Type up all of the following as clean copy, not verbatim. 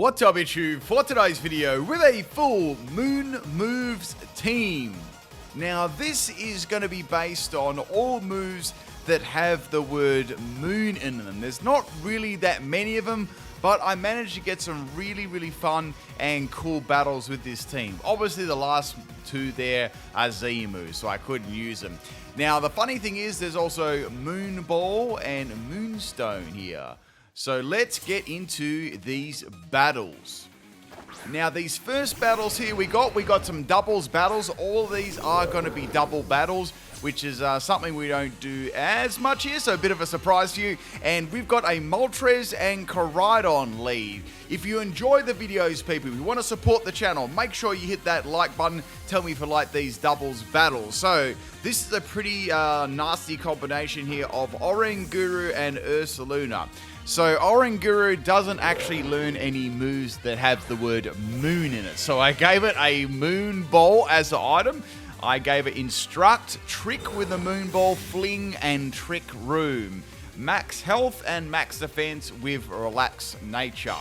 What's up YouTube? For today's video with a full Moon Moves team. Now this is going to be based on all moves that have the word moon in them. There's not really that many of them, but I managed to get some really fun and cool battles with this team. Obviously the last two there are Z moves, so I couldn't use them. Now the funny thing is there's also Moon Ball and Moonstone here. So let's get into these battles. Now these first battles here we got some doubles battles. All of these are going to be double battles, which is something we don't do as much here, so a bit of a surprise to you. And we've got a Moltres and Kottmeistern lead. If you enjoy the videos, people, if you want to support the channel, make sure you hit that like button. Tell me if you like these doubles battles. So this is a pretty nasty combination here of Oranguru and Ursaluna. So Oranguru doesn't actually learn any moves that have the word moon in it. So I gave it a Moon Ball as an item. I gave it Instruct, Trick with a Moon Ball, Fling, and Trick Room. Max Health and Max Defense with Relax Nature.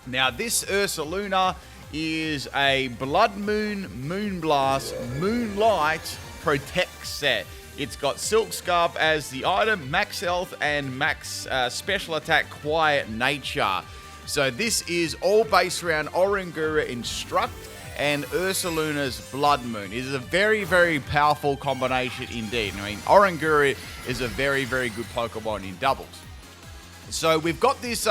Now this Ursaluna is a Blood Moon, Moonblast, Moonlight Protect set. It's got Silk Scarf as the item, Max Health, and Max Special Attack Quiet Nature. So this is all based around Oranguru Instruct and Ursaluna's Blood Moon. It is a very powerful combination indeed. I mean, Oranguru is a very good Pokemon in doubles. So we've got this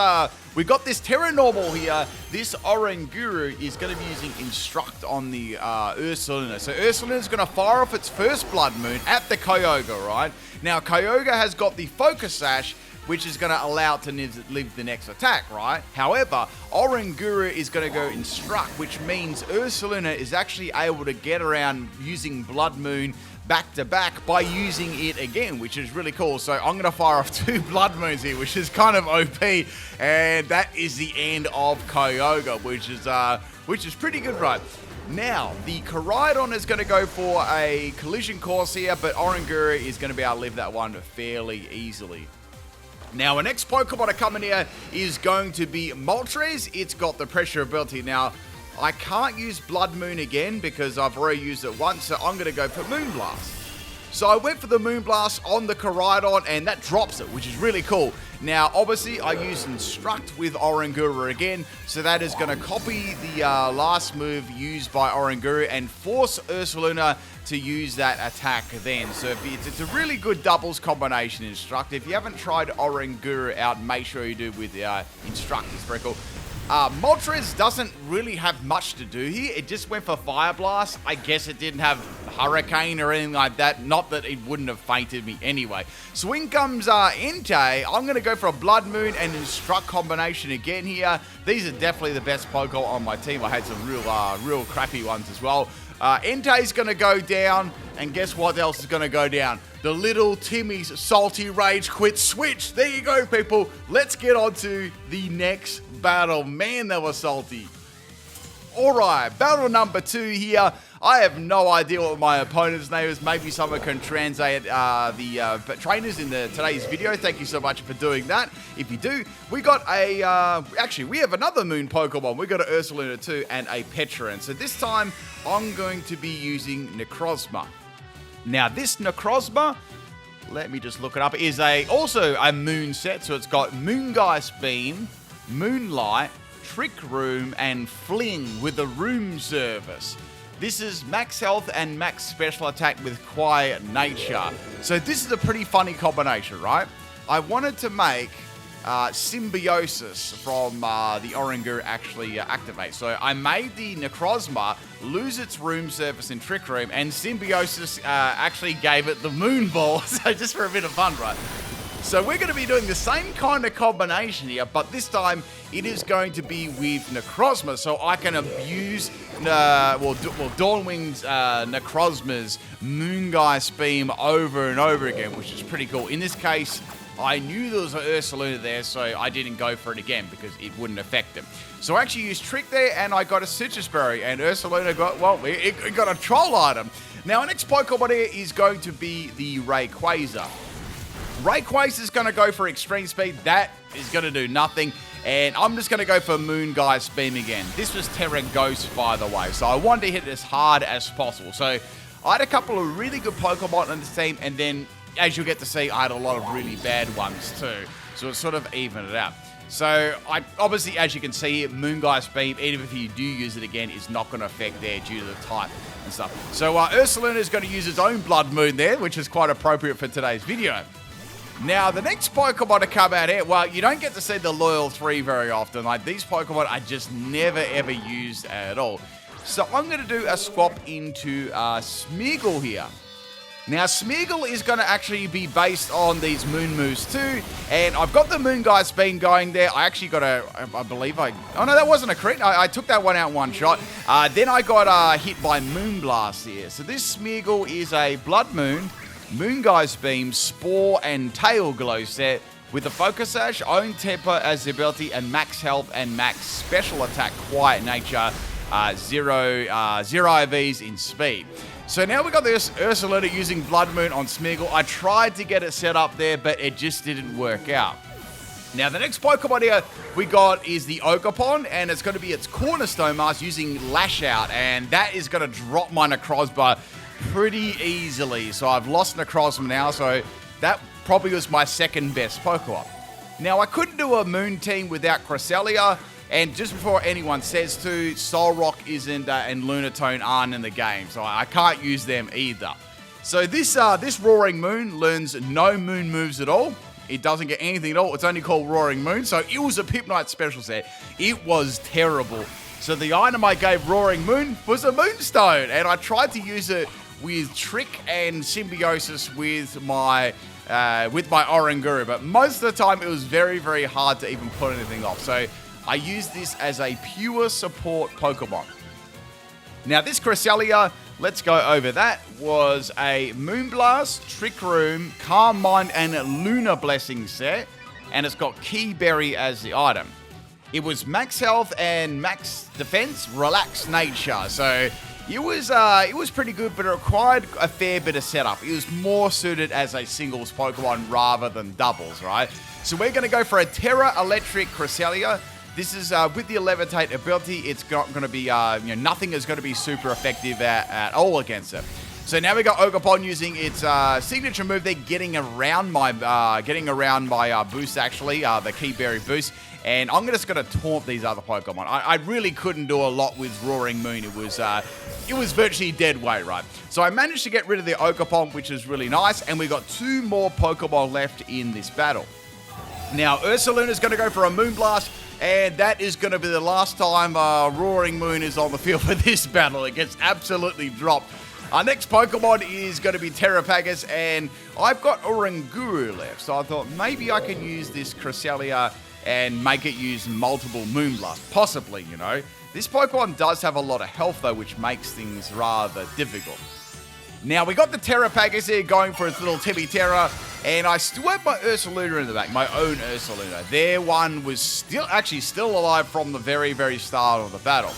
Terra Normal here. This Oranguru is going to be using Instruct on the Ursaluna. So Ursaluna is going to fire off its first Blood Moon at the Kyogre, right? Now Kyogre has got the Focus Sash, which is going to allow it to live the next attack, right? However, Oranguru is going to go Instruct, which means Ursaluna is actually able to get around using Blood Moon back to back by using it again, which is really cool. So I'm going to fire off two Blood Moons here, which is kind of OP, and that is the end of Kyogre, which is pretty good, right? Now, the Kottmeistern is going to go for a collision course here, but Oranguru is going to be able to live that one fairly easily. Now, our next Pokemon to come in here is going to be Moltres. It's got the pressure ability. Now, I can't use Blood Moon again because I've already used it once, so I'm going to go for Moonblast. So I went for the Moonblast on the Kottmeistern, and that drops it, which is really cool. Now, obviously, I used Instruct with Oranguru again, so that is going to copy the last move used by Oranguru and force Ursaluna to use that attack then. So it's a really good doubles combination, Instruct. If you haven't tried Oranguru out, make sure you do with Instruct. It's very cool. Moltres doesn't really have much to do here. It just went for Fire Blast. I guess it didn't have Hurricane or anything like that. Not that it wouldn't have fainted me anyway. So in comes Entei. I'm going to go for a Blood Moon and Instruct combination again here. These are definitely the best Pokemon on my team. I had some real crappy ones as well. Entei's going to go down, and guess what else is going to go down? The little Timmy's Salty Rage Quit Switch. There you go, people. Let's get on to the next battle. Man, that was salty. Alright, battle number 2 here. I have no idea what my opponent's name is. Maybe someone can translate the trainers in today's video. Thank you so much for doing that. If you do, we got actually, we have another Moon Pokemon. We got an Ursaluna too and a Petron. So this time, I'm going to be using Necrozma. Now, this Necrozma, let me just look it up, is also a Moon set. So it's got Moongeist Beam, Moonlight, Trick Room, and Fling with the Room Service. This is Max Health and Max Special Attack with Quiet Nature. So this is a pretty funny combination, right? I wanted to make Symbiosis from the Oranguru actually activate. So I made the Necrozma lose its Room Service in Trick Room, and Symbiosis actually gave it the Moon Ball. So just for a bit of fun, right? So we're going to be doing the same kind of combination here, but this time it is going to be with Necrozma, so I can abuse Dawnwing's Necrozma's Moongeist Beam over and over again, which is pretty cool. In this case, I knew there was an Ursaluna there, so I didn't go for it again because it wouldn't affect him. So I actually used Trick there, and I got a Citrus Berry, and Ursaluna got, well, it got a Troll item. Now, our next Pokemon here is going to be the Rayquaza. Rayquaza is going to go for extreme speed. That is going to do nothing. And I'm just going to go for Moongeist Beam again. This was Terra Ghost, by the way, so I wanted to hit it as hard as possible. So I had a couple of really good Pokemon on this team, and then, as you'll get to see, I had a lot of really bad ones too. So it sort of evened it out. So, obviously, as you can see, Moongeist Beam, even if you do use it again, is not going to affect there due to the type and stuff. So, Ursaluna is going to use its own Blood Moon there, which is quite appropriate for today's video. Now, the next Pokemon to come out here, well, you don't get to see the Loyal 3 very often. Like, these Pokemon are just never, ever used at all. So, I'm going to do a swap into Smeargle here. Now, Smeargle is going to actually be based on these Moon moves too, and I've got the Moongeist Beam going there. I actually got oh no, that wasn't a crit. I took that one out in one shot. Then I got hit by Moonblast here. So this Smeargle is a Blood Moon, Moongeist Beam, Spore, and Tail Glow set with a Focus Sash, Own Temper as the ability, and max health and max special attack, Quiet Nature, zero IVs in speed. So now we got this Ursaluna using Blood Moon on Smeargle. I tried to get it set up there, but it just didn't work out. Now, the next Pokemon here we got is the Ogerpon, and it's going to be its Cornerstone Mask using Lash Out, and that is going to drop my Necrozma pretty easily. So I've lost Necrozma now, so that probably was my second best Pokemon. Now, I couldn't do a Moon team without Cresselia. And just before anyone says to, Solrock isn't and Lunatone aren't in the game, so I can't use them either. So this Roaring Moon learns no Moon moves at all. It doesn't get anything at all. It's only called Roaring Moon, so it was a Pipnite special set. It was terrible. So the item I gave Roaring Moon was a Moonstone, and I tried to use it with Trick and Symbiosis with my Oranguru, but most of the time it was very, very hard to even put anything off. So I used this as a pure support Pokemon. Now this Cresselia, let's go over that, was a Moonblast, Trick Room, Calm Mind, and Lunar Blessing set, and it's got Key Berry as the item. It was max health and max defense, Relaxed Nature, so it was pretty good, but it required a fair bit of setup. It was more suited as a singles Pokemon rather than doubles, right? So we're going to go for a Terra Electric Cresselia. This is with the Levitate ability. It's not going to be, nothing is going to be super effective at all against it. So now we got Ogerpon using its signature move. They're getting around my boost actually, the Key Berry boost, and I'm just going to taunt these other Pokemon. I really couldn't do a lot with Roaring Moon. It was virtually dead weight, right? So I managed to get rid of the Ogerpon, which is really nice, and we got 2 more Pokemon left in this battle. Now Ursaluna is going to go for a Moonblast. And that is going to be the last time Roaring Moon is on the field for this battle. It gets absolutely dropped. Our next Pokemon is going to be Terrapagus, and I've got Oranguru left. So I thought maybe I can use this Cresselia and make it use multiple Moonblast. Possibly, you know. This Pokemon does have a lot of health, though, which makes things rather difficult. Now, we got the Terrapagus here going for its little Tibi Terra, and I still have my Ursaluna in the back, my own Ursaluna. Their one was still alive from the very, very start of the battle.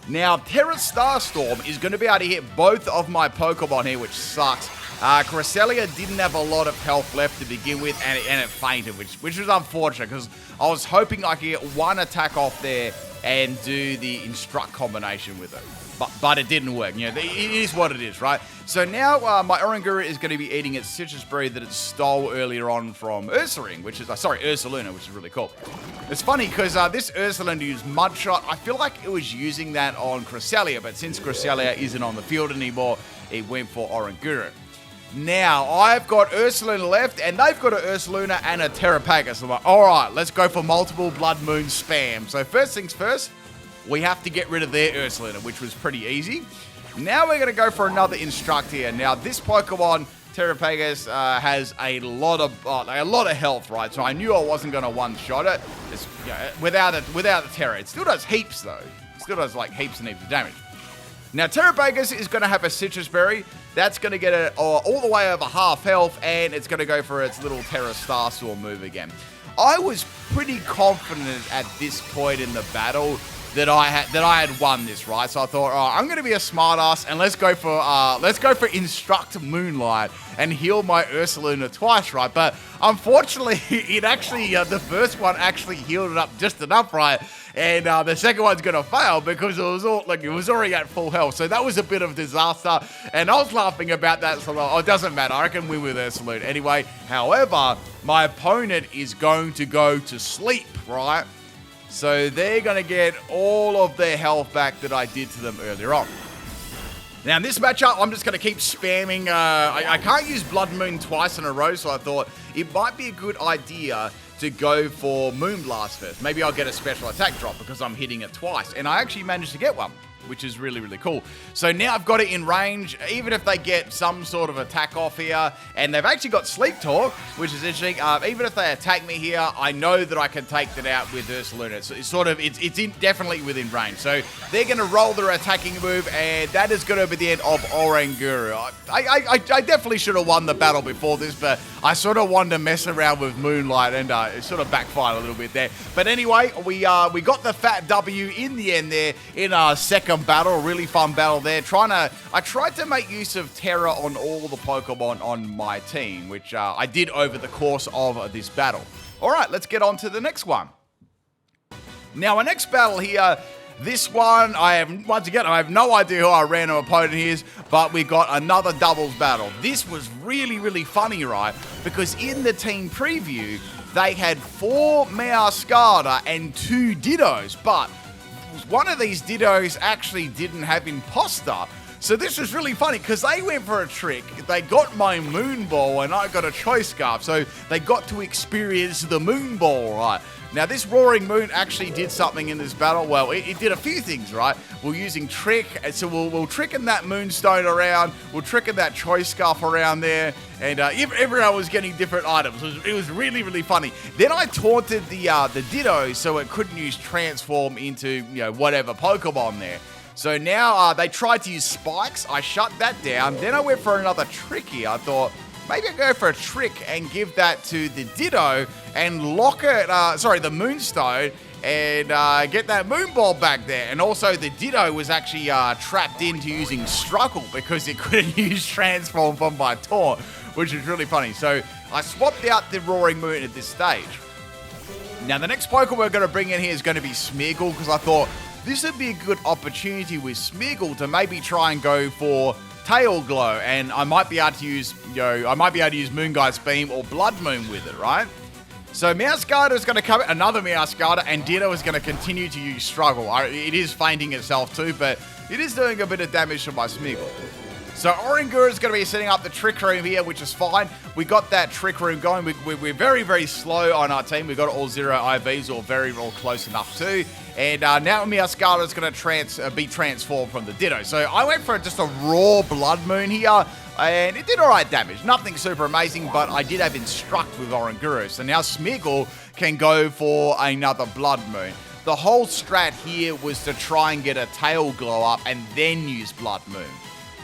Now, Terra Starstorm is going to be able to hit both of my Pokemon here, which sucks. Cresselia didn't have a lot of health left to begin with, and it fainted, which was unfortunate, because I was hoping I could get one attack off there and do the Instruct combination with it. But it didn't work. You know, it is what it is, right? So now my Oranguru is going to be eating its citrus berry that it stole earlier on from Ursaluna, which is really cool. It's funny because this Ursaluna used Mudshot. I feel like it was using that on Cresselia, but since Cresselia isn't on the field anymore, it went for Oranguru. Now, I've got Ursaluna left, and they've got an Ursaluna and a Terrapagus. I'm like, all right, let's go for multiple Blood Moon spam. So first things first, we have to get rid of their Ursaluna, which was pretty easy. Now we're going to go for another Instruct here. Now, this Pokemon, Terrapagus, has a lot of health, right? So I knew I wasn't going to one-shot it. Without the Terra. It still does heaps, though. It still does, like, heaps and heaps of damage. Now, Terrapagus is going to have a Citrus Berry. That's going to get it all the way over half health, and it's going to go for its little Terra Starstorm move again. I was pretty confident at this point in the battle that I had won this, right? So I thought, oh, I'm going to be a smartass and let's go for Instruct Moonlight and heal my Ursaluna twice, right? But unfortunately, it actually the first one actually healed it up just enough, right? And the second one's gonna fail because it was already at full health. So that was a bit of a disaster. And I was laughing about that. So it doesn't matter. I can win with Ursaluna anyway. However, my opponent is going to go to sleep, right? So they're gonna get all of their health back that I did to them earlier on. Now, in this matchup, I'm just going to keep spamming. I can't use Blood Moon twice in a row, so I thought it might be a good idea to go for Moonblast first. Maybe I'll get a special attack drop because I'm hitting it twice. And I actually managed to get one, which is really, really cool. So now I've got it in range, even if they get some sort of attack off here. And they've actually got Sleep Talk, which is interesting. Even if they attack me here, I know that I can take that out with Ursaluna. It's definitely within range. So they're going to roll their attacking move, and that is going to be the end of Oranguru. I definitely should have won the battle before this, but I sort of wanted to mess around with Moonlight, and it sort of backfired a little bit there. But anyway, we got the fat W in the end there in our second battle, a really fun battle there. I tried to make use of Terra on all the Pokemon on my team, which I did over the course of this battle. All right, let's get on to the next one. Now, our next battle here, this one, I have no idea who our random opponent is, but we got another doubles battle. This was really, really funny, right? Because in the team preview, they had 4 Meowscarada and 2 Dittos, but one of these Dittos actually didn't have Imposter. So this was really funny because they went for a trick. They got my Moon Ball and I got a Choice Scarf. So they got to experience the Moon Ball, right? Now this Roaring Moon actually did something in this battle. Well, it did a few things, right? We're using Trick. So we'll tricking that Moonstone around. We'll tricking that Choice Scarf around there. And everyone was getting different items. It was really, really funny. Then I taunted the Ditto so it couldn't use Transform into, whatever Pokemon there. So now they tried to use Spikes. I shut that down. Then I went for another Trick here. I thought, maybe I'll go for a Trick and give that to the Ditto and lock it, the Moonstone, and get that Moon Ball back there. And also the Ditto was actually trapped into using Struggle because it couldn't use Transform from my taunt, which is really funny. So I swapped out the Roaring Moon at this stage. Now the next Pokemon we're going to bring in here is going to be Smeargle, because I thought this would be a good opportunity with Smeargle to maybe try and go for Tail Glow, and I might be able to use, Moongeist Beam or Blood Moon with it, right? So Meowscarada is going to come, another Meowscarada, and Ditto is going to continue to use Struggle. It is fainting itself too, but it is doing a bit of damage to my Smeargle. So Oranguru is going to be setting up the Trick Room here, which is fine. We got that Trick Room going. We're very, very slow on our team. We've got all 0 IVs or close enough too. And now Meowscarada is going to be transformed from the Ditto. So I went for just a raw Blood Moon here, and it did alright damage. Nothing super amazing, but I did have Instruct with Oranguru. So now Smeargle can go for another Blood Moon. The whole strat here was to try and get a Tail Glow up and then use Blood Moon.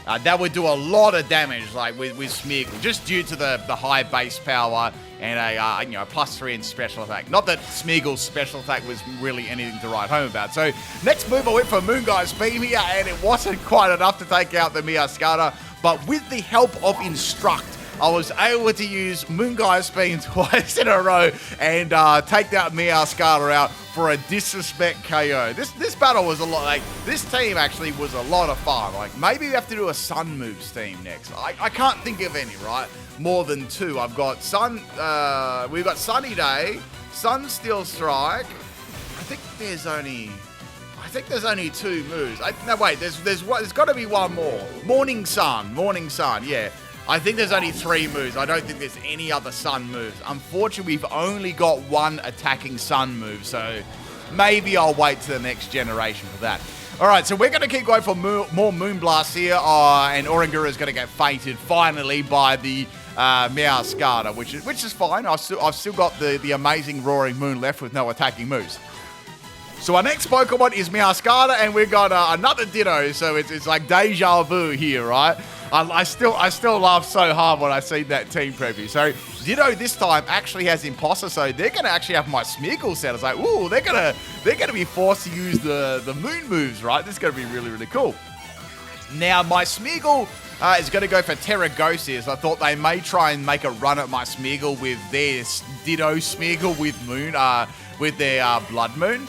That would do a lot of damage, like with Smeargle, just due to the high base power and a +3 in special attack. Not that Smeargle's special attack was really anything to write home about. So next move, I went for Moongeist Beam here, and it wasn't quite enough to take out the Meowscarada. But with the help of Instruct, I was able to use Moongeist Beam twice in a row and take that Meowscarada out for a disrespect KO. This battle was a lot, this team actually was a lot of fun. Maybe we have to do a Sun moves team next. I can't think of any, right? More than 2. I've got we've got Sunny Day, Sun Steel Strike. I think there's only 2 moves. No, wait, there's got to be one more. Morning Sun, yeah. I think there's only 3 moves. I don't think there's any other Sun moves. Unfortunately, we've only got 1 attacking Sun move, so maybe I'll wait to the next generation for that. All right, so we're going to keep going for more Moonblast here, and Oranguru is going to get fainted finally by the Meowscarada, which is fine. I've still got the amazing Roaring Moon left with no attacking moves. So our next Pokemon is Scarlet, and we've got another Ditto, so it's like deja vu here, right? I still laugh so hard when I see that team preview. So Ditto this time actually has Imposter, so they're gonna actually have my Smeargle set. It's like, ooh, they're gonna be forced to use the moon moves, right? This is gonna be really, really cool. Now my Smeargle is going to go for Terra Ghost here. So I thought they may try and make a run at my Smeargle with their Ditto Smeargle with their Blood Moon.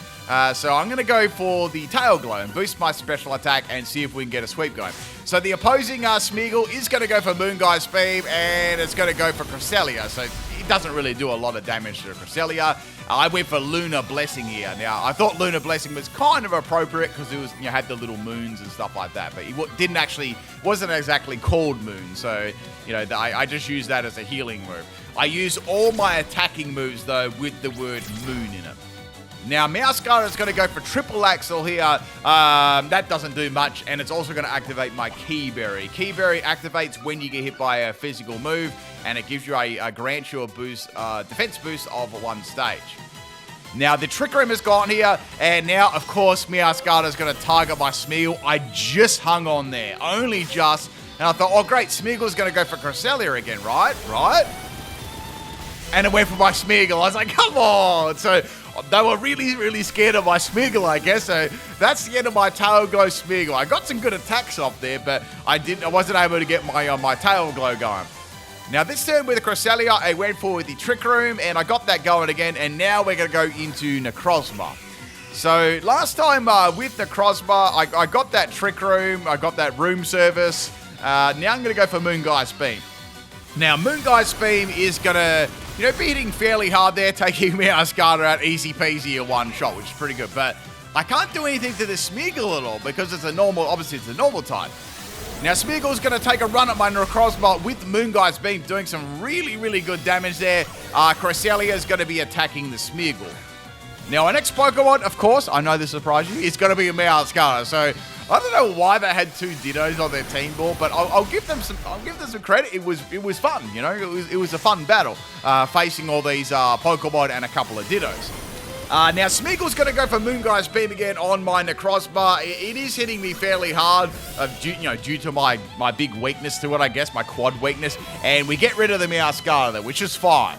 So I'm going to go for the Tail Glow and boost my special attack and see if we can get a sweep going. So the opposing Smeargle is going to go for Moongeist Beam, and it's going to go for Cresselia. So it doesn't really do a lot of damage to Cresselia. I went for Lunar Blessing here. Now, I thought Lunar Blessing was kind of appropriate because it was, had the little moons and stuff like that. But it wasn't exactly called Moon. So, I just used that as a healing move. I use all my attacking moves, though, with the word Moon in it. Now, Scarlet is going to go for Triple Axle here. That doesn't do much, and it's also going to activate my Key Berry. Key Berry activates when you get hit by a physical move, and it gives you grants you a boost, defense boost of 1 stage. Now, the Trick Room has gone here, and now, of course, Scarlet is going to target my Smeargle. I just hung on there, only just, and I thought, oh, great, Smeargle's going to go for Cresselia again, right? And it went for my Smeargle. I was like, come on! So they were really, really scared of my Smeargle, I guess. So that's the end of my Tail Glow Smeargle. I got some good attacks off there, but I wasn't able to get my Tail Glow going. Now this turn with the Cresselia, I went for the Trick Room, and I got that going again. And now we're going to go into Necrozma. So last time with Necrozma, I got that Trick Room, I got that Room Service. Now I'm going to go for Moongeist Beam. Now Moongeist Beam is going to be hitting fairly hard there, taking Scarlet out easy peasy in 1 shot, which is pretty good. But I can't do anything to the Smeargle at all because obviously it's a normal type. Now Smeargle's going to take a run at my Necrozma with Moongeist Beam, doing some really, really good damage there. Cresselia is going to be attacking the Smeargle. Now our next Pokemon, of course, I know this surprised you, is going to be a Scarlet. So I don't know why they had 2 Dittos on their team board, but I'll give them some credit. It was fun, It was a fun battle facing all these Pokemon and a couple of Dittos. Now Smeargle's going to go for Moongeist Beam again on my Necrozma. It is hitting me fairly hard, due to my big weakness to it, I guess, my quad weakness, and we get rid of the Scarlet, which is fine.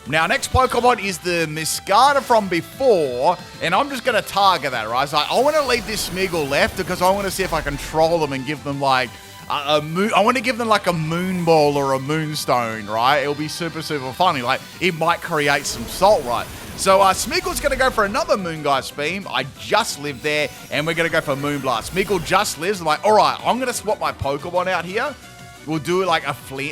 Now, next Pokemon is the Miscata from before, and I'm just going to target that, right? So I want to leave this Smeargle left because I want to see if I can troll them and give them, like, I want to give them, like, a Moon Ball or a Moonstone, right? It'll be super, super funny. Like, it might create some salt, right? So, Smeargle's going to go for another Moongeist Beam. I just lived there, and we're going to go for Moonblast. Smeargle just lives. I'm like, all right, I'm going to swap my Pokemon out here. We'll do like a fling.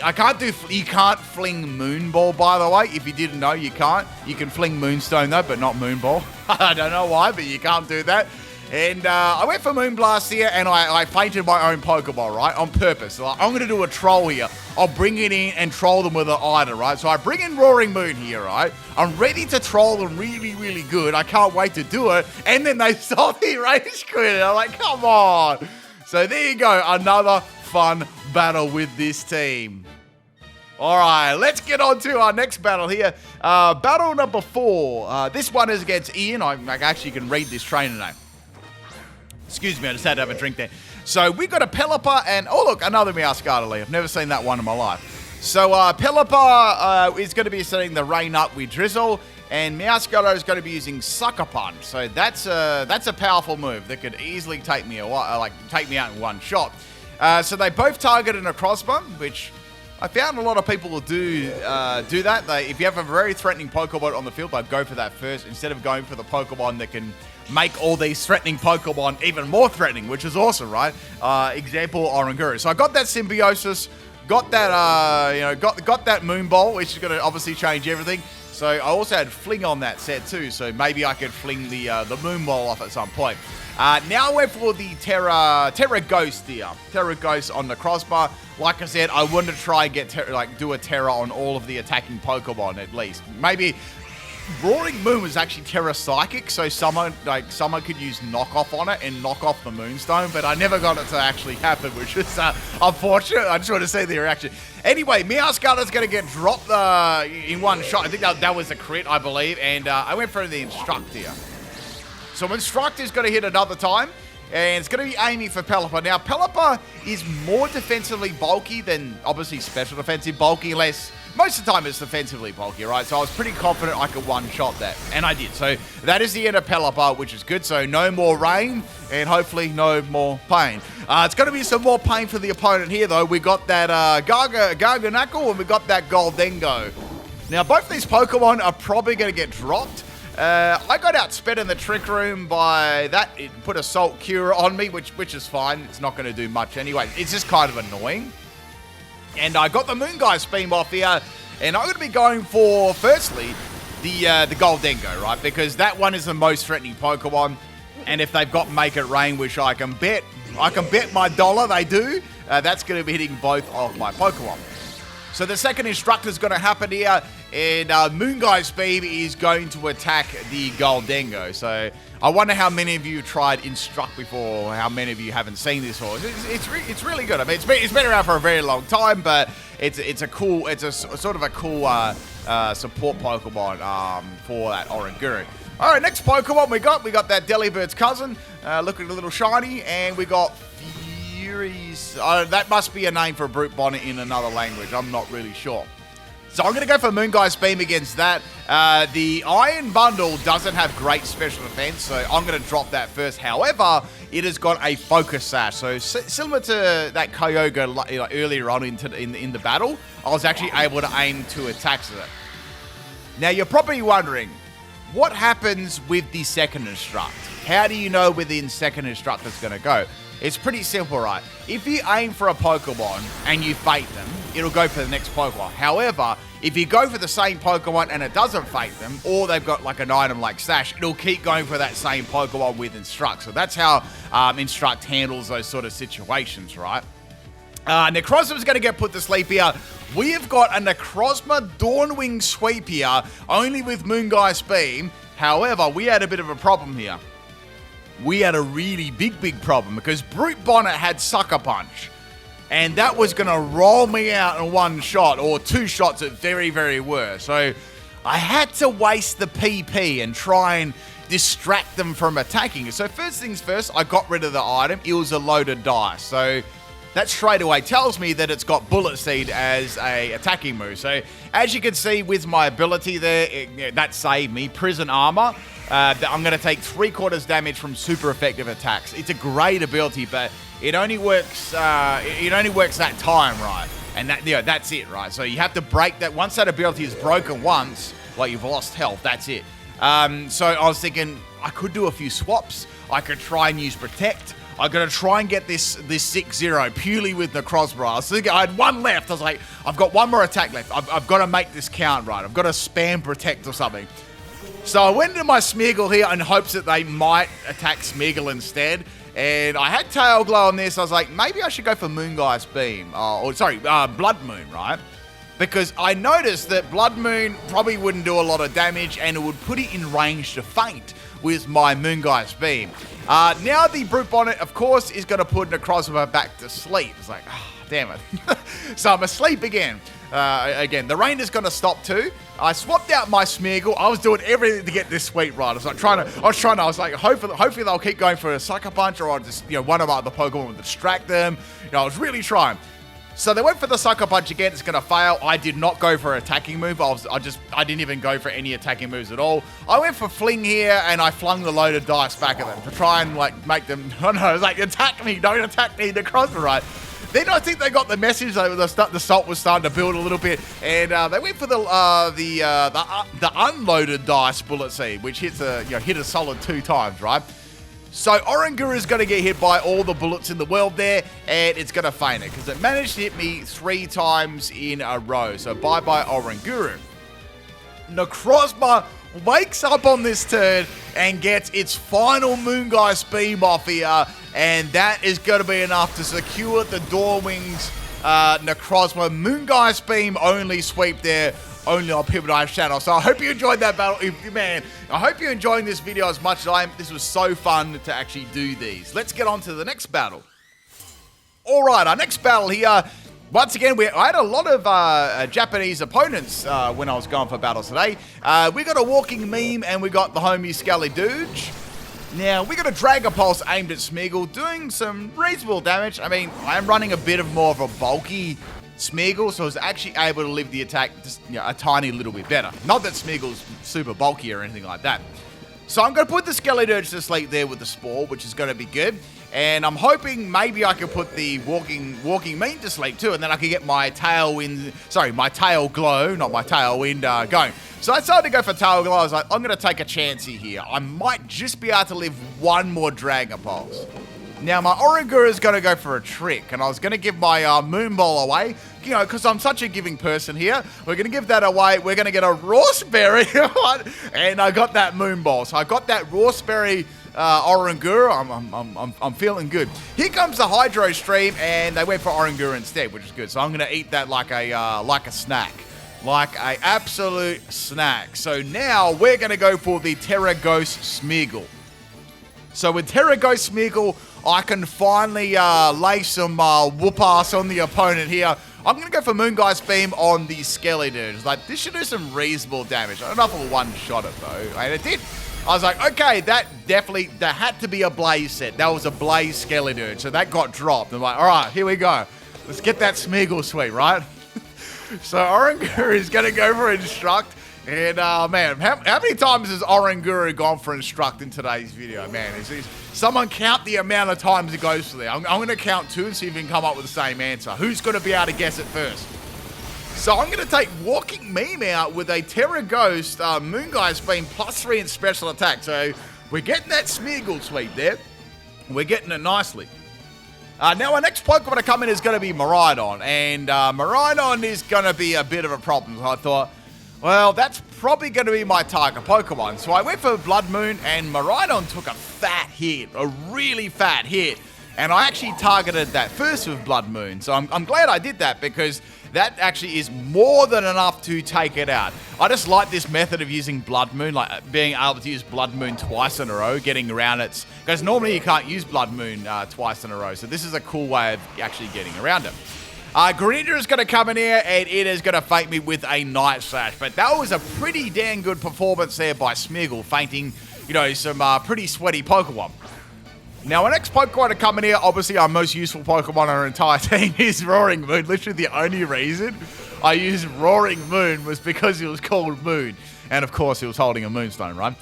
You can't fling Moonball, by the way. If you didn't know, you can't. You can fling Moonstone, though, but not Moonball. I don't know why, but you can't do that. And I went for Moonblast here, and I fainted my own Pokeball, right, on purpose. So I'm going to do a troll here. I'll bring it in and troll them with an Ida, right? So I bring in Roaring Moon here, right? I'm ready to troll them really, really good. I can't wait to do it. And then they stop the Rage Quit. I'm like, come on. So there you go. Another fun battle with this team. All right, let's get on to our next battle here. Battle number 4. This one is against Ian. I actually can read this trainer name. Excuse me, I just had to have a drink there. So we've got a Pelipper and, oh look, another Meowscarlet. I've never seen that one in my life. So Pelipper is going to be setting the Rain Up with Drizzle, and Meowscarlet is going to be using Sucker Punch. So that's a powerful move that could easily take me out in 1 shot. So they both targeted a Necrozma, which I found a lot of people will do that. If you have a very threatening Pokemon on the field, they go for that first instead of going for the Pokemon that can make all these threatening Pokemon even more threatening, which is awesome, right? Example, Oranguru. So I got that Symbiosis, got that got that Moonball, which is going to obviously change everything. So I also had Fling on that set too, so maybe I could fling the Moonball off at some point. Now I went for the Terra Ghost here. Terra Ghost on the Necrozma. Like I said, I wanted to try and get do a Terra on all of the attacking Pokemon at least. Maybe Roaring Moon was actually Terra Psychic, so someone could use knockoff on it and knock off the Moonstone, but I never got it to actually happen, which is unfortunate. I just want to see the reaction. Anyway, Meowscarlet's going to get dropped in 1 shot. I think that was a crit, I believe, and I went for the Instruct here. So Instruct is going to hit another time, and it's going to be aiming for Pelipper. Now, Pelipper is more defensively bulky than, obviously, special defensive bulky, less... Most of the time it's defensively bulky, right? So I was pretty confident I could one-shot that, and I did. So that is the end of Pelipper, which is good. So no more rain, and hopefully no more pain. It's going to be some more pain for the opponent here, though. We got that Garganacl, and we got that Goldengo. Now, both these Pokemon are probably going to get dropped. I got outsped in the Trick Room by that. It put a Salt Cure on me, which is fine. It's not going to do much anyway. It's just kind of annoying. And I got the Moongeist beam off here, and I'm going to be going for, firstly, the Goldengo, right? Because that one is the most threatening Pokemon, and if they've got Make It Rain, which I can bet my dollar they do, that's going to be hitting both of my Pokemon. So the second Instructor is going to happen here, and Moongeist beam is going to attack the Goldengo. So I wonder how many of you tried Instruct before, or how many of you haven't seen this horse. It's really good. I mean, it's been around for a very long time, but it's a sort of a cool support Pokemon for that Oranguru. All right, next Pokemon we got that Delibird's cousin, looking a little shiny, and we got Fury's. That must be a name for a Brute Bonnet in another language. I'm not really sure. So I'm going to go for Moongeist Beam against that. The Iron Bundle doesn't have great special defense, so I'm going to drop that first. However, it has got a Focus Sash. So similar to that Kyogre earlier on in the battle, I was actually able to aim 2 attacks at it. Now, you're probably wondering, what happens with the second Instruct? How do you know where the second Instruct is going to go? It's pretty simple, right? If you aim for a Pokemon and you fate them, it'll go for the next Pokemon. However, if you go for the same Pokemon and it doesn't fate them, or they've got like an item like Sash, it'll keep going for that same Pokemon with Instruct. So that's how Instruct handles those sort of situations, right? Necrozma's going to get put to sleep here. We have got a Necrozma Dawnwing Sweep here, only with Moongeist Beam. However, we had a bit of a problem here. We had a really big problem because Brute Bonnet had Sucker Punch. And that was going to roll me out in one shot, or 2 shots at very, very worst. So I had to waste the PP and try and distract them from attacking. So first things first, I got rid of the item. It was a loaded dice. So that straight away tells me that it's got Bullet Seed as a attacking move. So as you can see with my ability there, that saved me. Prison Armor. I'm going to take 3/4 damage from super effective attacks. It's a great ability, but it only works. It only works that time, right? And that's it, right? So you have to break that. Once that ability is broken once, like you've lost health, that's it. So I was thinking I could do a few swaps. I could try and use Protect. I'm going to try and get this 6-0 purely with Necrozma. I was thinking I had 1 left. I was like, I've got 1 more attack left. I've got to make this count, right? I've got to spam Protect or something. So I went into my Smeargle here in hopes that they might attack Smeargle instead. And I had Tail Glow on this. I was like, maybe I should go for Moongeist Beam. Blood Moon, right? Because I noticed that Blood Moon probably wouldn't do a lot of damage, and it would put it in range to faint with my Moongeist Beam. Now the Brute Bonnet, of course, is going to put Necrozma back to sleep. It's like, damn it. So I'm asleep again. Again, the rain is going to stop too. I swapped out my Smeargle. I was doing everything to get this sweep right. I was like, hopefully they'll keep going for a Sucker Punch, or I'll just, one of my other Pokemon will distract them. I was really trying. So they went for the Sucker Punch again. It's going to fail. I did not go for an attacking move. I didn't even go for any attacking moves at all. I went for Fling here, and I flung the loaded dice back at them to try and make them. No, I was like, attack me! Don't attack me! Necrozma, right? Then I think they got the message that the salt was starting to build a little bit, and they went for the unloaded dice Bullet Seed, which hit a solid 2 times, right? So Oranguru is going to get hit by all the bullets in the world there, and it's going to faint it because it managed to hit me 3 times in a row. So bye-bye Oranguru. Necrozma wakes up on this turn and gets its final Moongeist Beam off here, and that is going to be enough to secure the Dawnwings Necrozma Moongeist Beam only sweep there, only on Pivot Ice channel. So I hope you enjoyed that battle. Man, I hope you're enjoying this video as much as I am. This was so fun to actually do these. Let's get on to the next battle. All right, our next battle here. Once again, I had a lot of Japanese opponents when I was going for battles today. We got a walking meme, and we got the homie Skelly Dooge. Now, we got a Dragon Pulse aimed at Smeagol, doing some reasonable damage. I mean, I am running a bit of more of a bulky Smeagol, so I was actually able to live the attack just a tiny little bit better. Not that Smeagol's super bulky or anything like that. So I'm going to put the Skeledirge to sleep there with the Spore, which is going to be good. And I'm hoping maybe I could put the Walking Mean to sleep too, and then I could get my Tailwind, sorry, my Tail Glow, not my Tailwind, going. So I decided to go for Tail Glow. I was like, I'm going to take a chancey here. I might just be able to live one more Dragon Pulse. Now, my Oranguru is going to go for a trick, and I was going to give my Moon Ball away, you know, because I'm such a giving person here. We're going to give that away. We're going to get a Rawsberry, and I got that Moon Ball. So I got that Rawsberry Oranguru. I'm feeling good. Here comes the Hydro Stream, and they went for Oranguru instead, which is good. So I'm going to eat that like a snack. Like a absolute snack. So now we're going to go for the Terra Ghost Smeagol. So with Terra Ghost Smeagol, I can finally lay some whoop-ass on the opponent here. I'm going to go for Moongeist Beam on the Skeledirge. Like, this should do some reasonable damage. I don't know if I'll one-shot it, though. And it did. I was like, okay, that had to be a Blaze set. That was a Blaze Skeledirge, so that got dropped. I'm like, all right, here we go. Let's get that Smeagol sweep, right? So Oranguru is going to go for Instruct. And, man, how many times has Oranguru gone for Instruct in today's video? Man, someone count the amount of times it goes for there. I'm going to count 2 and see if we can come up with the same answer. Who's going to be able to guess it first? So I'm going to take Walking Meme out with a Terra Ghost Moongeist Beam +3 in special attack. So we're getting that Smeagol sweep there. We're getting it nicely. Now, our next Pokemon to come in is going to be Miraidon. And Miraidon is going to be a bit of a problem. So I thought, well, that's probably going to be my target Pokemon. So I went for Blood Moon, and Miraidon took a fat hit, a really fat hit. And I actually targeted that first with Blood Moon. So I'm glad I did that, because that actually is more than enough to take it out. I just like this method of using Blood Moon, like being able to use Blood Moon twice in a row, getting around it. Because normally you can't use Blood Moon twice in a row. So this is a cool way of actually getting around it. Greninja is going to come in here, and it is going to feint me with a Night Slash. But that was a pretty damn good performance there by Smeagol, feinting, you know, some pretty sweaty Pokemon. Now, our next Pokemon to come in here, obviously our most useful Pokemon on our entire team is Roaring Moon. Literally the only reason I used Roaring Moon was because he was called Moon. And of course, he was holding a Moonstone, right?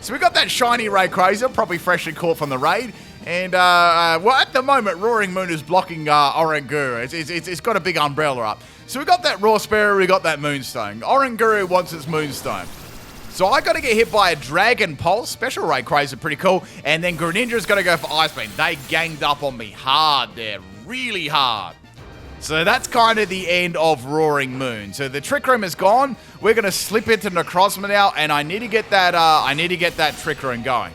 So we got that shiny Rayquaza, probably freshly caught from the raid. And, well, at the moment, Roaring Moon is blocking Oranguru. It's got a big umbrella up. So we got that Rawsberry, we got that Moonstone. Oranguru wants its Moonstone. So I got to get hit by a Dragon Pulse. Special Rayquaza, pretty cool. And then Greninja's got to go for Ice Beam. They ganged up on me hard there, really hard. So that's kind of the end of Roaring Moon. So the Trick Room is gone. We're going to slip into Necrozma now, and I need to get that Trick Room going.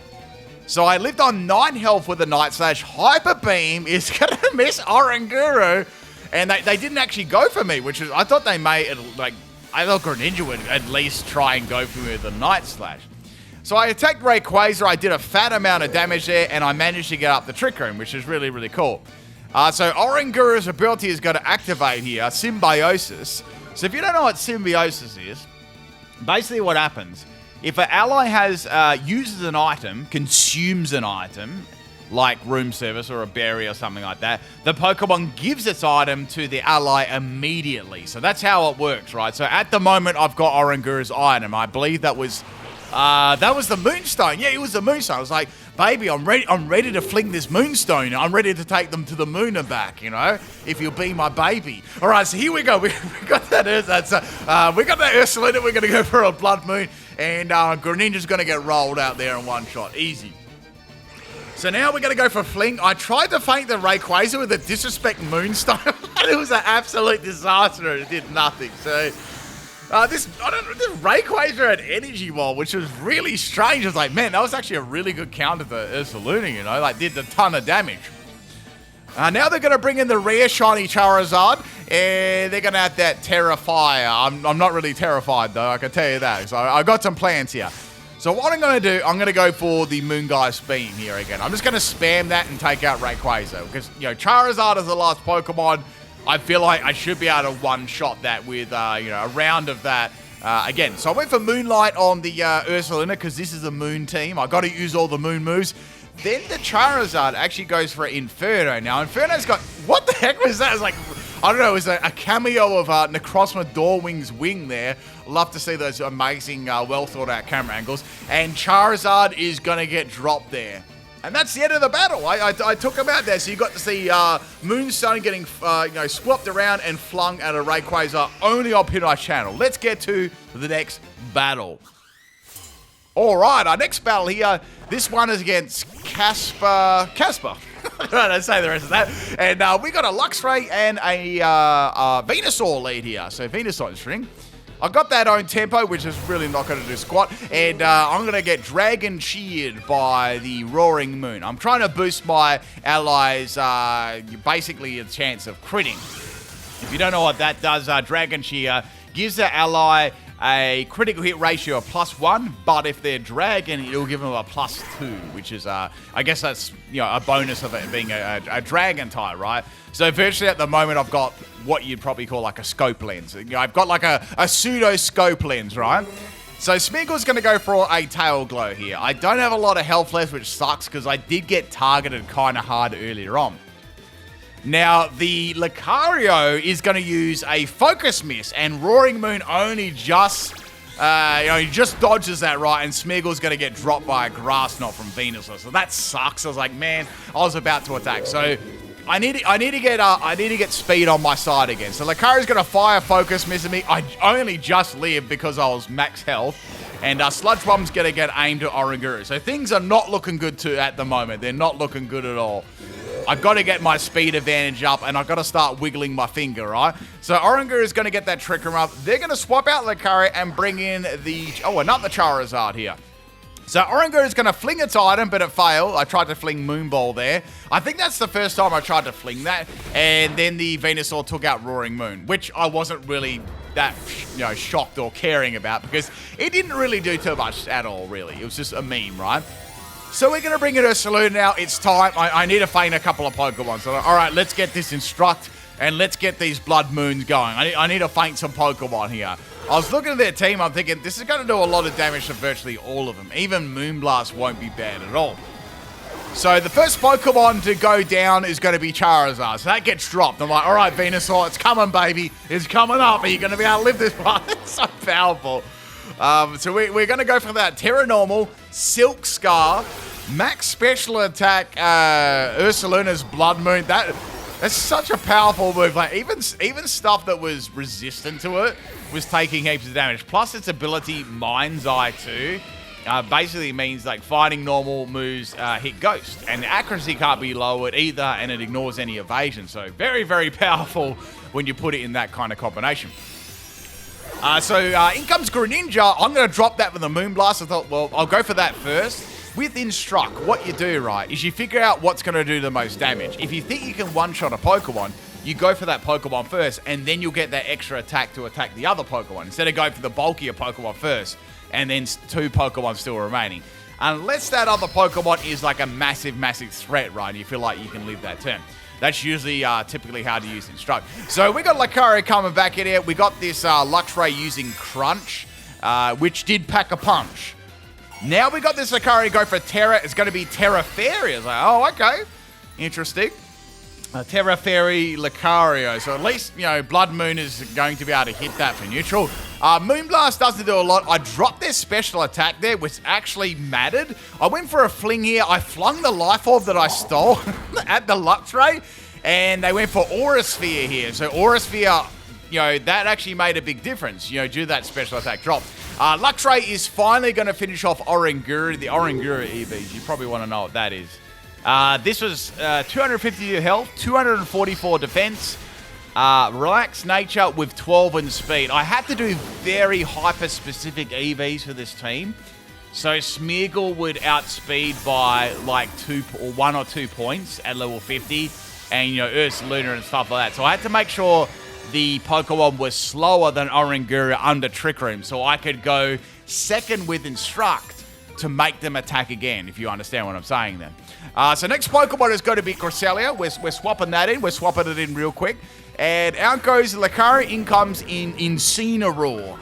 So I lived on 9 health with a Night Slash. Hyper Beam is going to miss Oranguru. And they didn't actually go for me, which is, I thought they may, like, I thought Greninja would at least try and go for me with a Night Slash. So I attacked Rayquaza. I did a fat amount of damage there, and I managed to get up the Trick Room, which is really, really cool. So Oranguru's ability is going to activate here, Symbiosis. So if you don't know what Symbiosis is, basically what happens, if an ally uses an item, consumes an item, like room service or a berry or something like that, the Pokemon gives its item to the ally immediately. So that's how it works, right? So at the moment, I've got Oranguru's item. I believe that was the Moonstone. Yeah, it was the Moonstone. I was like, baby, I'm ready to fling this Moonstone. I'm ready to take them to the moon and back, you know, if you'll be my baby. All right, so here we go. We got that Ursulina. We're going to go for a Blood Moon. And Greninja's going to get rolled out there in one shot. Easy. So now we're going to go for Fling. I tried to feint the Rayquaza with a Disrespect Moonstone. It was an absolute disaster. It did nothing. So this Rayquaza had Energy Wall, which was really strange. I was like, man, that was actually a really good counter to Ursaluna, you know, like did a ton of damage. Now they're going to bring in the rare shiny Charizard, and they're going to have that Terrifier. I'm not really terrified, though, I can tell you that. So I got some plans here. So what I'm going to do, I'm going to go for the Moongeist Beam here again. I'm just going to spam that and take out Rayquaza, because, you know, Charizard is the last Pokemon. I feel like I should be able to one-shot that with, you know, a round of that. again. So I went for Moonlight on the Ursaluna because this is a moon team. I got to use all the moon moves. Then the Charizard actually goes for Inferno. Now, Inferno's got... What the heck was that? It was like... I don't know, it was a cameo of Necrozma Doorwing's wing there. Love to see those amazing, well thought out camera angles. And Charizard is going to get dropped there. And that's the end of the battle. I took him out there, so you got to see Moonstone getting swapped around and flung at a Rayquaza only on Pineye Channel. Let's get to the next battle. All right, our next battle here, this one is against Casper. I don't say the rest of that. And we got a Luxray and a Venusaur lead here. So Venusaur in string. I got that own tempo, which is really not going to do squat. And I'm going to get Dragon Cheered by the Roaring Moon. I'm trying to boost my allies, basically a chance of critting. If you don't know what that does, Dragon Cheer gives the ally a critical hit ratio of +1, but if they're dragon, it'll give them a +2, which is, I guess that's, a bonus of it being a dragon type, right? So virtually at the moment, I've got what you'd probably call like a scope lens. I've got like a pseudo scope lens, right? So Smeagol's going to go for a Tail Glow here. I don't have a lot of health left, which sucks because I did get targeted kind of hard earlier on. Now, the Lucario is going to use a Focus Miss, and Roaring Moon only just, he just dodges that right, and Smeagol's going to get dropped by a Grass Knot from Venusaur. So that sucks. I was like, man, I was about to attack. So I need to get speed on my side again. So Lucario's going to fire Focus Miss at me. I only just lived because I was max health. And Sludge Bomb's going to get aimed at Oranguru. So things are not looking good at the moment. They're not looking good at all. I've got to get my speed advantage up, and I've got to start wiggling my finger, right? So Oranguru is going to get that Trick Room up. They're going to swap out Lucario and bring in another Charizard here. So Oranguru is going to fling its item, but it failed. I tried to fling Moonball there. I think that's the first time I tried to fling that. And then the Venusaur took out Roaring Moon, which I wasn't really that shocked or caring about because it didn't really do too much at all, really. It was just a meme, right? So we're going to bring in Ursaluna now. It's time. I need to feign a couple of Pokemon. So, all right, let's get this Instruct, and let's get these Blood Moons going. I need to feint some Pokemon here. I was looking at their team. I'm thinking, this is going to do a lot of damage to virtually all of them. Even Moonblast won't be bad at all. So the first Pokemon to go down is going to be Charizard. So that gets dropped. I'm like, all right, Venusaur, it's coming, baby. It's coming up. Are you going to be able to live this one? It's so powerful. So we're going to go for that Terra Normal, Silk Scar, Max Special Attack, Ursaluna's Blood Moon. That's such a powerful move. Like even stuff that was resistant to it was taking heaps of damage. Plus its ability, Mind's Eye too, basically means like fighting normal moves hit Ghost. And the accuracy can't be lowered either, and it ignores any evasion. So very, very powerful when you put it in that kind of combination. So in comes Greninja. I'm going to drop that with the Moonblast. I thought, well, I'll go for that first. With Instruct, what you do, right, is you figure out what's going to do the most damage. If you think you can one-shot a Pokemon, you go for that Pokemon first, and then you'll get that extra attack to attack the other Pokemon, instead of going for the bulkier Pokemon first, and then 2 Pokemon still remaining. Unless that other Pokemon is like a massive, massive threat, right, and you feel like you can live that turn. That's usually typically how to use Instruct. So we got Lucario coming back in here. We got this Luxray using Crunch, which did pack a punch. Now we got this Lucario go for Terra. It's going to be Terra Fairy. I was like, oh, okay. Interesting. Terra Fairy Lucario. So at least, Blood Moon is going to be able to hit that for neutral. Moonblast doesn't do a lot. I dropped their special attack there, which actually mattered. I went for a fling here. I flung the Life Orb that I stole at the Luxray, and they went for Aura Sphere here. So Aura Sphere, that actually made a big difference, due to that special attack drop. Luxray is finally going to finish off Oranguru, the Oranguru EVs. You probably want to know what that is. This was 250 health, 244 defense, relaxed nature with 12 in speed. I had to do very hyper-specific EVs for this team. So Smeagol would outspeed by like 1 or 2 points at level 50, and Ursaluna and stuff like that. So I had to make sure the Pokemon was slower than Oranguru under Trick Room, so I could go second with Instruct to make them attack again, if you understand what I'm saying then. So next Pokemon is going to be Cresselia. We're swapping that in. We're swapping it in real quick. And out goes Lucario. In comes Incineroar.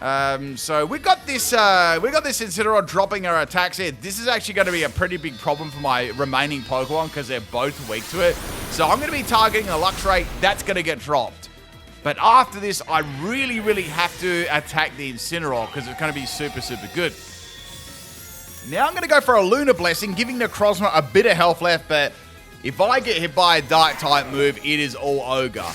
So we got this Incineroar dropping her attacks here. This is actually going to be a pretty big problem for my remaining Pokemon because they're both weak to it. So I'm going to be targeting a Luxray. That's going to get dropped. But after this, I really, really have to attack the Incineroar because it's going to be super, super good. Now I'm going to go for a Lunar Blessing, giving Necrozma a bit of health left, but if I get hit by a Dark-type move, it is all Ogre.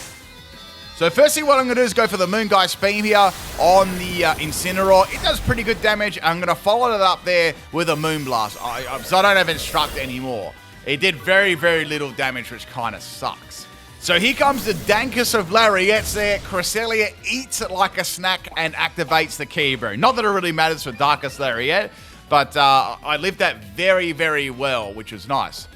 So firstly, what I'm going to do is go for the Moongeist Beam here on the Incineroar. It does pretty good damage. I'm going to follow it up there with a Moonblast. So I don't have Instruct anymore. It did very, very little damage, which kind of sucks. So here comes the Dankest of Lariats there. Cresselia eats it like a snack and activates the Keyblade. Not that it really matters for Darkest Lariat, but I lived that very, very well, which was nice.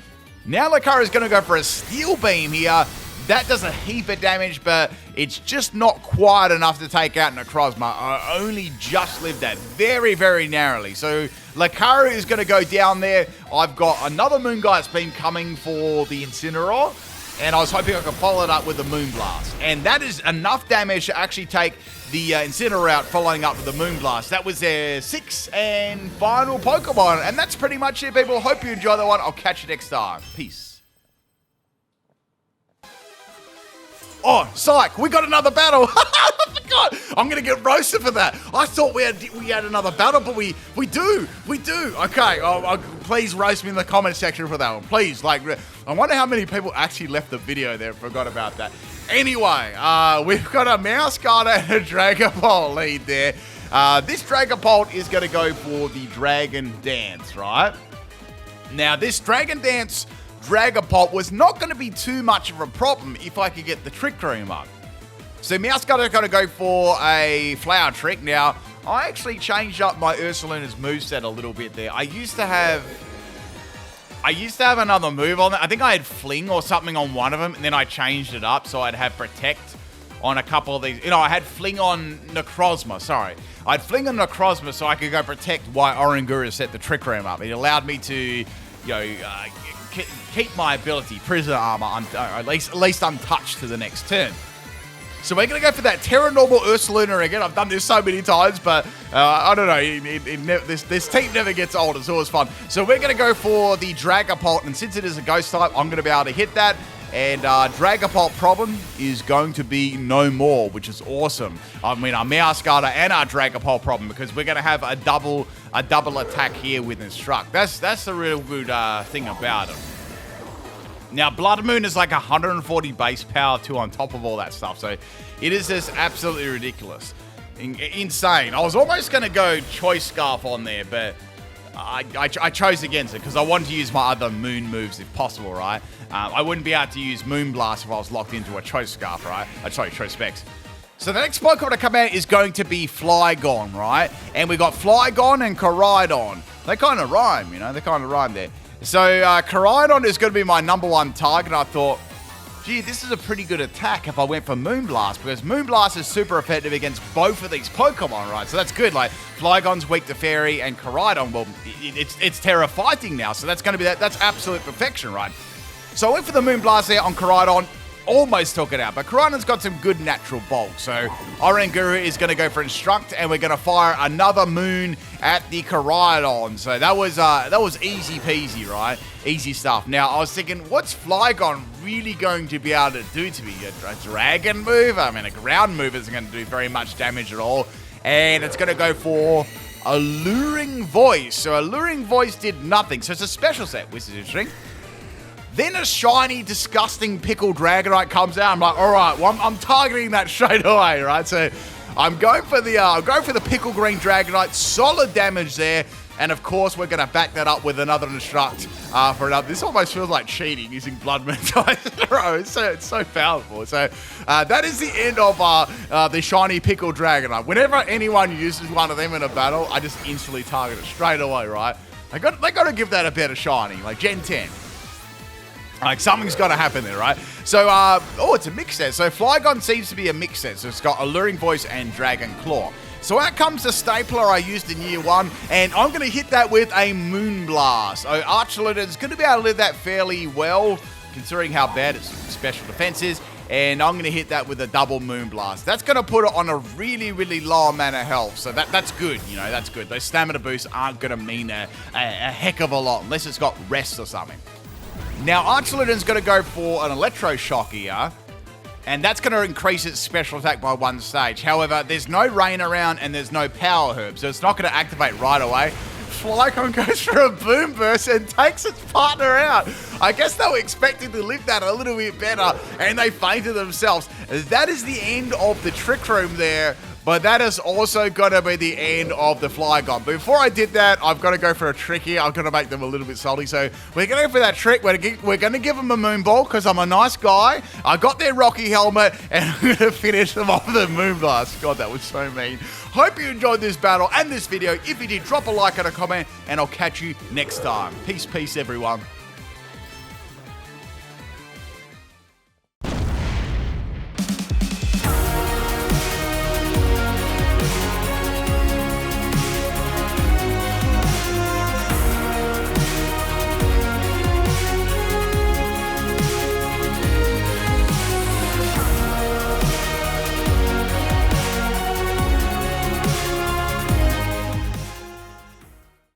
Now Lucario is going to go for a Steel Beam here. That does a heap of damage, but it's just not quite enough to take out Necrozma. I only just lived that very, very narrowly. So Lucario is going to go down there. I've got another Moongeist Beam coming for the Incineroar, and I was hoping I could follow it up with the Moonblast. And that is enough damage to actually take the Incineroar out, following up with the Moonblast. That was their 6th and final Pokemon, and that's pretty much it, people. Hope you enjoy that one. I'll catch you next time. Peace. Oh, psych, we got another battle. I forgot. I'm going to get roasted for that. I thought we had another battle, but we do. Okay, please roast me in the comment section for that one. Please, like, I wonder how many people actually left the video there and forgot about that. Anyway, we've got a Mousecard and a Dragapult lead there. This Dragapult is going to go for the Dragon Dance, right? Now, this Dragon Dance Dragapult was not going to be too much of a problem if I could get the Trick Room up. So Mousecard is going to go for a Flower Trick. Now, I actually changed up my Ursaluna's moveset a little bit there. I used to have another move on it. I think I had Fling or something on one of them, and then I changed it up so I'd have Protect on a couple of these. You know, I had Fling on Necrozma, sorry. I'd Fling on Necrozma so I could go Protect while Oranguru set the Trick Room up. It allowed me to, you know, keep my ability, Prisoner Armor, at least untouched to the next turn. So we're going to go for that Terra Normal Ursaluna again. I've done this so many times, but I don't know. This team never gets old. It's always fun. So we're going to go for the Dragapult, and since it is a Ghost type, I'm going to be able to hit that. And Dragapult problem is going to be no more, which is awesome. I mean, our Mousecard and our Dragapult problem, because we're going to have a double attack here with Instruct. That's the real good thing about it. Now, Blood Moon is like 140 base power too on top of all that stuff, so it is just absolutely ridiculous. Insane. I was almost going to go Choice Scarf on there, but I chose against it because I wanted to use my other Moon moves if possible, right? I wouldn't be able to use Moonblast if I was locked into a Choice Scarf, right? Sorry, Choice Specs. So the next Pokemon to come out is going to be Flygon, right? And we got Flygon and Koraidon. They kind of rhyme, you know? They kind of rhyme there. So Koraidon is going to be my #1 target. I thought, gee, this is a pretty good attack if I went for Moonblast, because Moonblast is super effective against both of these Pokemon, right? So that's good. Like, Flygon's weak to Fairy, and Koraidon, well, it's Terra fighting now, so that's going to be that's absolute perfection, right? So I went for the Moonblast there on Koraidon. Almost took it out, but Koraidon's got some good natural bulk. So Oranguru is going to go for Instruct, and we're going to fire another Moon at the Koraidon. So that was easy peasy, right? Easy stuff. Now, I was thinking, what's Flygon really going to be able to do to me? A dragon move? I mean, a ground move isn't going to do very much damage at all. And it's going to go for Alluring Voice. So Alluring Voice did nothing. So it's a special set, which is interesting. Then a shiny, disgusting Pickle Dragonite comes out. I'm like, all right, well, I'm targeting that straight away, right? So I'm going for the Pickle Green Dragonite. Solid damage there. And of course, we're going to back that up with another Instruct for another. This almost feels like cheating using Blood Moon twice in a row. It's so powerful. So that is the end of the shiny Pickle Dragonite. Whenever anyone uses one of them in a battle, I just instantly target it straight away, right? They got to give that a better shiny, like Gen 10. Like, something's got to happen there, right? So, it's a mix set. So, Flygon seems to be a mix set. So, it's got Alluring Voice and Dragon Claw. So, out comes the Stapler I used in Year 1. And I'm going to hit that with a Moonblast. So, Archuleta is going to be able to live that fairly well, considering how bad its special defense is. and I'm going to hit that with a double Moonblast. That's going to put it on a really, really low amount of health, so that's good, you know, that's good. Those stamina boosts aren't going to mean a heck of a lot, unless it's got rest or something. Now, Archluden's going to go for an Electroshock here, and that's going to increase its special attack by 1 stage. However, there's no rain around and there's no power herb, so it's not going to activate right away. Flycon goes for a boom burst and takes its partner out. I guess they were expecting to live that a little bit better, and they fainted themselves. That is the end of the Trick Room there. But that is also going to be the end of the Flygon. Before I did that, I've got to go for a trick here. I've got to make them a little bit salty. So we're going to go for that trick. We're going to give them a Moon Ball because I'm a nice guy. I got their Rocky helmet, and I'm going to finish them off with a Moonblast. God, that was so mean. Hope you enjoyed this battle and this video. If you did, drop a like and a comment, and I'll catch you next time. Peace, everyone.